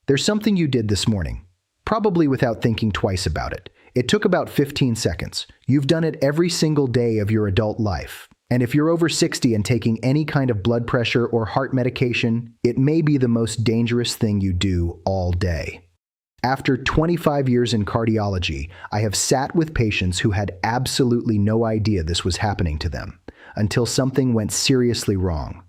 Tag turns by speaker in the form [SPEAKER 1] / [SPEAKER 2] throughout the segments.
[SPEAKER 1] There's something you did this morning, probably without thinking twice about it. It took about 15 seconds. You've done it every single day of your adult life. And if you're over 60 and taking any kind of blood pressure or heart medication, it may be the most dangerous thing you do all day. After 25 years in cardiology, I have sat with patients who had absolutely no idea this was happening to them, until something went seriously wrong.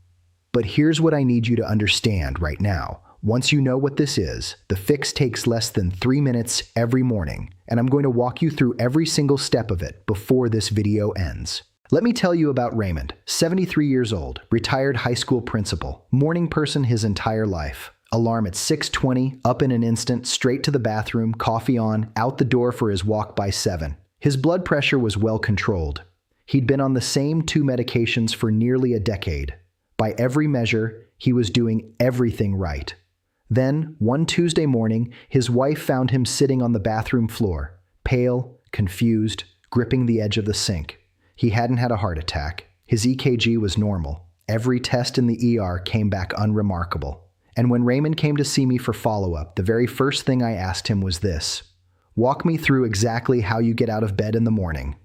[SPEAKER 1] But here's what I need you to understand right now. Once you know what this is, the fix takes less than 3 minutes every morning, and I'm going to walk you through every single step of it before this video ends. Let me tell you about Raymond, 73 years old, retired high school principal, morning person his entire life. Alarm at 6:20, up in an instant, straight to the bathroom, coffee on, out the door for his walk by 7. His blood pressure was well controlled. He'd been on the same 2 medications for nearly a decade. By every measure, he was doing everything right. Then, one Tuesday morning, his wife found him sitting on the bathroom floor, pale, confused, gripping the edge of the sink. He hadn't had a heart attack. His EKG was normal. Every test in the ER came back unremarkable. And when Raymond came to see me for follow-up, the very first thing I asked him was this: walk me through exactly how you get out of bed in the morning.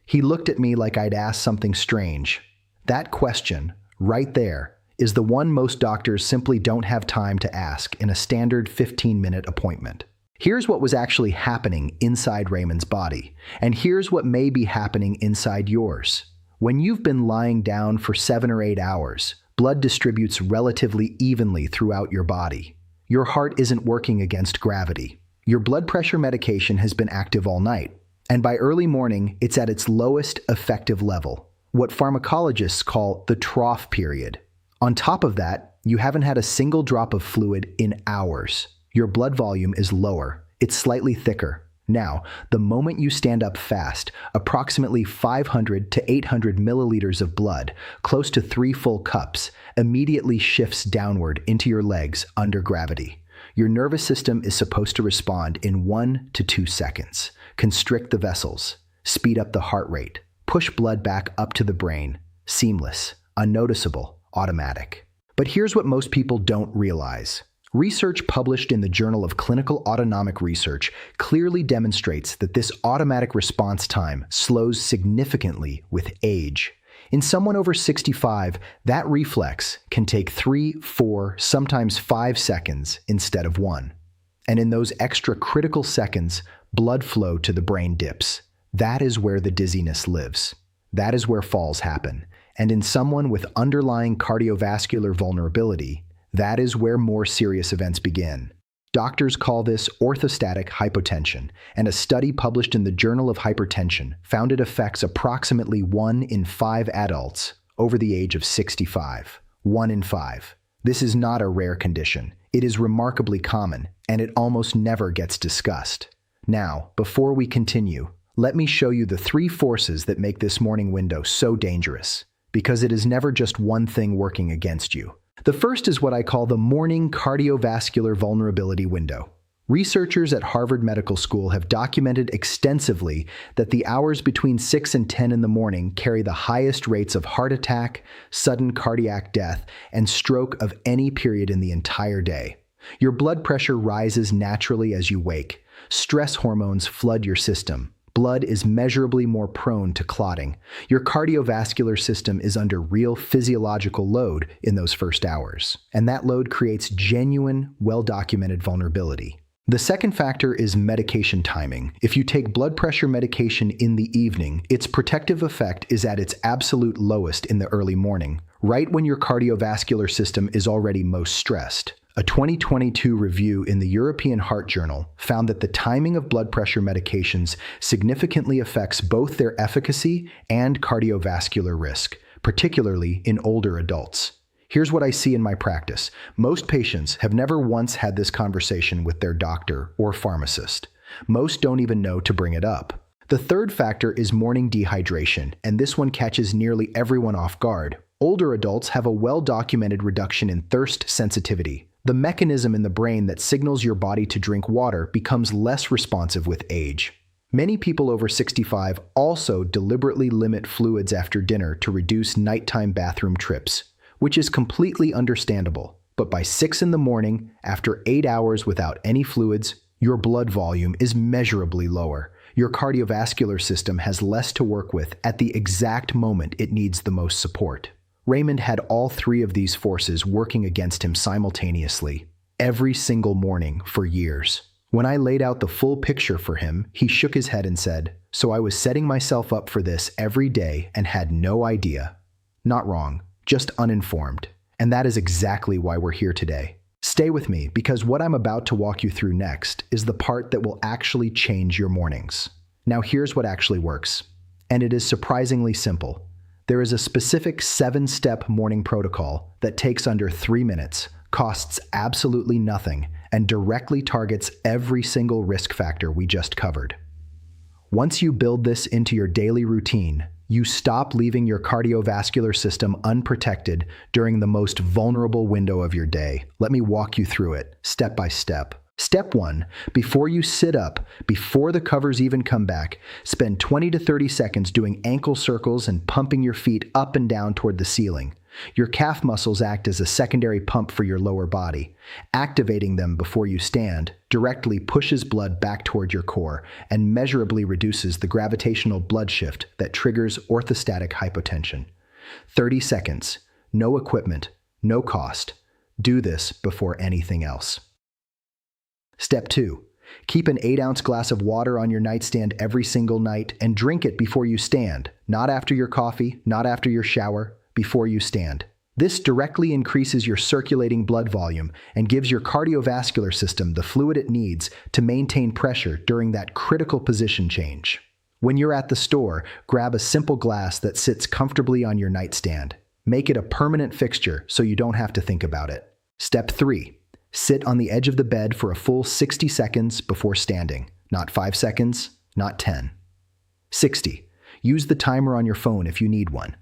[SPEAKER 1] He looked at me like I'd asked something strange. That question, right there, is the one most doctors simply don't have time to ask in a standard 15-minute appointment. Here's what was actually happening inside Raymond's body, and here's what may be happening inside yours. When you've been lying down for 7 or 8 hours, blood distributes relatively evenly throughout your body. Your heart isn't working against gravity. Your blood pressure medication has been active all night, and by early morning, it's at its lowest effective level, what pharmacologists call the trough period. On top of that, you haven't had a single drop of fluid in hours. Your blood volume is lower. It's slightly thicker. Now, the moment you stand up fast, approximately 500 to 800 milliliters of blood, close to 3 full cups, immediately shifts downward into your legs under gravity. Your nervous system is supposed to respond in 1 to 2 seconds. Constrict the vessels, speed up the heart rate, push blood back up to the brain. Seamless, unnoticeable, automatic. But here's what most people don't realize. Research published in the Journal of Clinical Autonomic Research clearly demonstrates that this automatic response time slows significantly with age. In someone over 65, that reflex can take 3, 4, sometimes 5 seconds instead of 1. And in those extra critical seconds, blood flow to the brain dips. That is where the dizziness lives. That is where falls happen. And in someone with underlying cardiovascular vulnerability, that is where more serious events begin. Doctors call this orthostatic hypotension, and a study published in the Journal of Hypertension found it affects approximately 1 in 5 adults over the age of 65. 1 in 5. This is not a rare condition. It is remarkably common, and it almost never gets discussed. Now, before we continue, let me show you the 3 forces that make this morning window so dangerous, because it is never just one thing working against you. The first is what I call the morning cardiovascular vulnerability window. Researchers at Harvard Medical School have documented extensively that the hours between 6 and 10 in the morning carry the highest rates of heart attack, sudden cardiac death, and stroke of any period in the entire day. Your blood pressure rises naturally as you wake. Stress hormones flood your system. Blood is measurably more prone to clotting. Your cardiovascular system is under real physiological load in those first hours, and that load creates genuine, well-documented vulnerability. The second factor is medication timing. If you take blood pressure medication in the evening, its protective effect is at its absolute lowest in the early morning, right when your cardiovascular system is already most stressed. A 2022 review in the European Heart Journal found that the timing of blood pressure medications significantly affects both their efficacy and cardiovascular risk, particularly in older adults. Here's what I see in my practice. Most patients have never once had this conversation with their doctor or pharmacist. Most don't even know to bring it up. The third factor is morning dehydration, and this one catches nearly everyone off guard. Older adults have a well-documented reduction in thirst sensitivity. The mechanism in the brain that signals your body to drink water becomes less responsive with age. Many people over 65 also deliberately limit fluids after dinner to reduce nighttime bathroom trips, which is completely understandable. but by 6 in the morning, after 8 hours without any fluids, your blood volume is measurably lower. Your cardiovascular system has less to work with at the exact moment it needs the most support. Raymond had all three of these forces working against him simultaneously, every single morning for years. When I laid out the full picture for him, he shook his head and said, "So I was setting myself up for this every day and had no idea." Not wrong, just uninformed. And that is exactly why we're here today. Stay with me, because what I'm about to walk you through next is the part that will actually change your mornings. Now here's what actually works. And it is surprisingly simple. There is a specific 7-step morning protocol that takes under 3 minutes, costs absolutely nothing, and directly targets every single risk factor we just covered. Once you build this into your daily routine, you stop leaving your cardiovascular system unprotected during the most vulnerable window of your day. Let me walk you through it, step by step. Step 1, before you sit up, before the covers even come back, spend 20 to 30 seconds doing ankle circles and pumping your feet up and down toward the ceiling. Your calf muscles act as a secondary pump for your lower body. Activating them before you stand directly pushes blood back toward your core and measurably reduces the gravitational blood shift that triggers orthostatic hypotension. 30 seconds, no equipment, no cost. Do this before anything else. Step 2. Keep an 8-ounce glass of water on your nightstand every single night and drink it before you stand, not after your coffee, not after your shower, before you stand. This directly increases your circulating blood volume and gives your cardiovascular system the fluid it needs to maintain pressure during that critical position change. When you're at the store, grab a simple glass that sits comfortably on your nightstand. Make it a permanent fixture so you don't have to think about it. Step 3. Sit on the edge of the bed for a full 60 seconds before standing. Not 5 seconds, not 10. 60. Use the timer on your phone if you need one.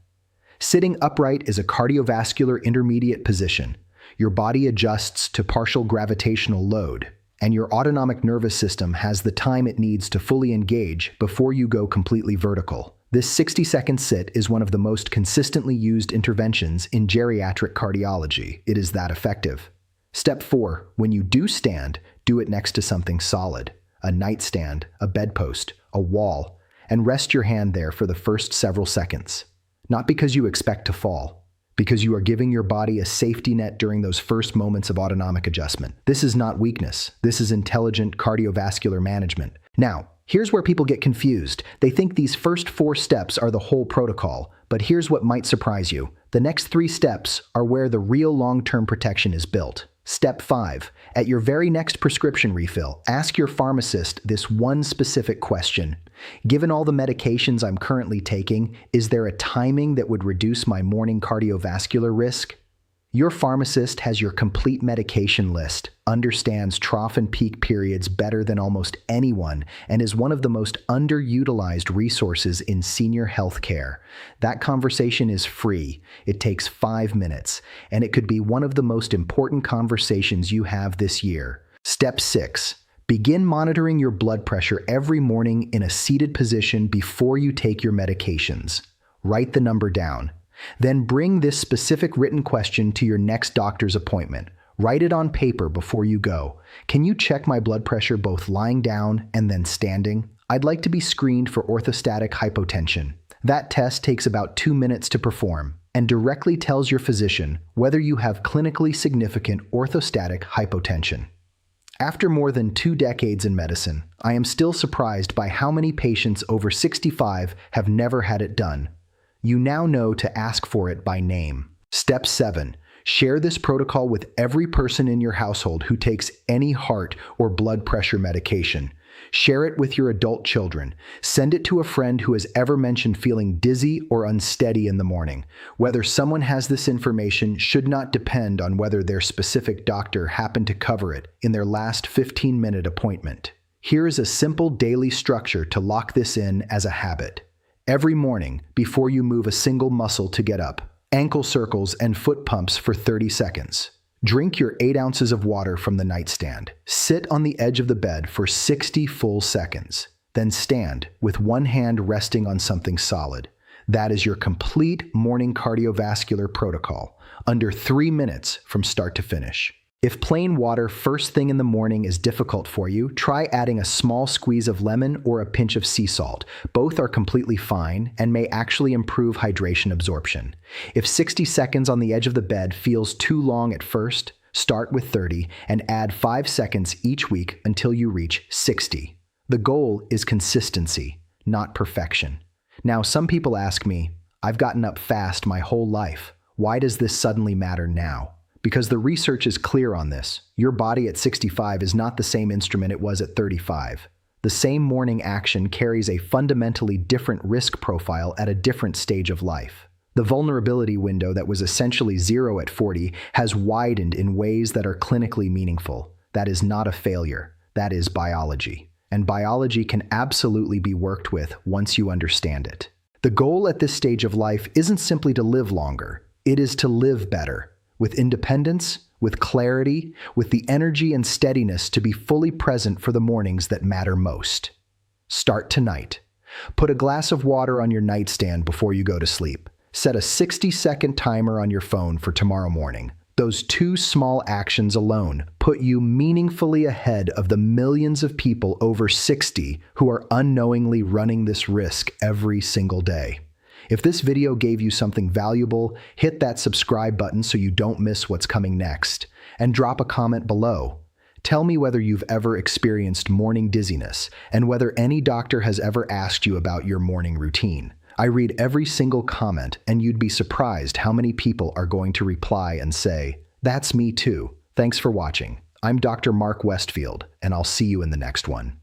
[SPEAKER 1] Sitting upright is a cardiovascular intermediate position. Your body adjusts to partial gravitational load, and your autonomic nervous system has the time it needs to fully engage before you go completely vertical. This 60-second sit is one of the most consistently used interventions in geriatric cardiology. It is that effective. Step 4. When you do stand, do it next to something solid, a nightstand, a bedpost, a wall, and rest your hand there for the first several seconds. Not because you expect to fall, because you are giving your body a safety net during those first moments of autonomic adjustment. This is not weakness. This is intelligent cardiovascular management. Now, here's where people get confused. They think these first 4 steps are the whole protocol, but here's what might surprise you. The next 3 steps are where the real long-term protection is built. Step 5. At your very next prescription refill, ask your pharmacist this one specific question. Given all the medications I'm currently taking, is there a timing that would reduce my morning cardiovascular risk? Your pharmacist has your complete medication list, understands trough and peak periods better than almost anyone, and is one of the most underutilized resources in senior health care. That conversation is free. It takes 5 minutes, and it could be one of the most important conversations you have this year. Step 6. Begin monitoring your blood pressure every morning in a seated position before you take your medications. Write the number down. Then bring this specific written question to your next doctor's appointment. Write it on paper before you go. Can you check my blood pressure both lying down and then standing? I'd like to be screened for orthostatic hypotension. That test takes about 2 minutes to perform and directly tells your physician whether you have clinically significant orthostatic hypotension. After more than 2 decades in medicine, I am still surprised by how many patients over 65 have never had it done. You now know to ask for it by name. Step 7. Share this protocol with every person in your household who takes any heart or blood pressure medication. Share it with your adult children. Send it to a friend who has ever mentioned feeling dizzy or unsteady in the morning. Whether someone has this information should not depend on whether their specific doctor happened to cover it in their last 15-minute appointment. Here is a simple daily structure to lock this in as a habit. Every morning, before you move a single muscle to get up, ankle circles and foot pumps for 30 seconds. Drink your 8 ounces of water from the nightstand. Sit on the edge of the bed for 60 full seconds. Then stand with one hand resting on something solid. That is your complete morning cardiovascular protocol. under 3 minutes from start to finish. If plain water first thing in the morning is difficult for you, try adding a small squeeze of lemon or a pinch of sea salt. Both are completely fine and may actually improve hydration absorption. If 60 seconds on the edge of the bed feels too long at first, start with 30 and add 5 seconds each week until you reach 60. The goal is consistency, not perfection. Now, some people ask me, I've gotten up fast my whole life. Why does this suddenly matter now? Because the research is clear on this. Your body at 65 is not the same instrument it was at 35. The same morning action carries a fundamentally different risk profile at a different stage of life. The vulnerability window that was essentially 0 at 40 has widened in ways that are clinically meaningful. That is not a failure. That is biology. And biology can absolutely be worked with once you understand it. The goal at this stage of life isn't simply to live longer. It is to live better. With independence, with clarity, with the energy and steadiness to be fully present for the mornings that matter most. Start tonight. Put a glass of water on your nightstand before you go to sleep. Set a 60-second timer on your phone for tomorrow morning. Those 2 small actions alone put you meaningfully ahead of the millions of people over 60 who are unknowingly running this risk every single day. If this video gave you something valuable, hit that subscribe button so you don't miss what's coming next, and drop a comment below. Tell me whether you've ever experienced morning dizziness and whether any doctor has ever asked you about your morning routine. I read every single comment, and you'd be surprised how many people are going to reply and say, "That's me too." Thanks for watching. I'm Dr. Mark Westfield, and I'll see you in the next one.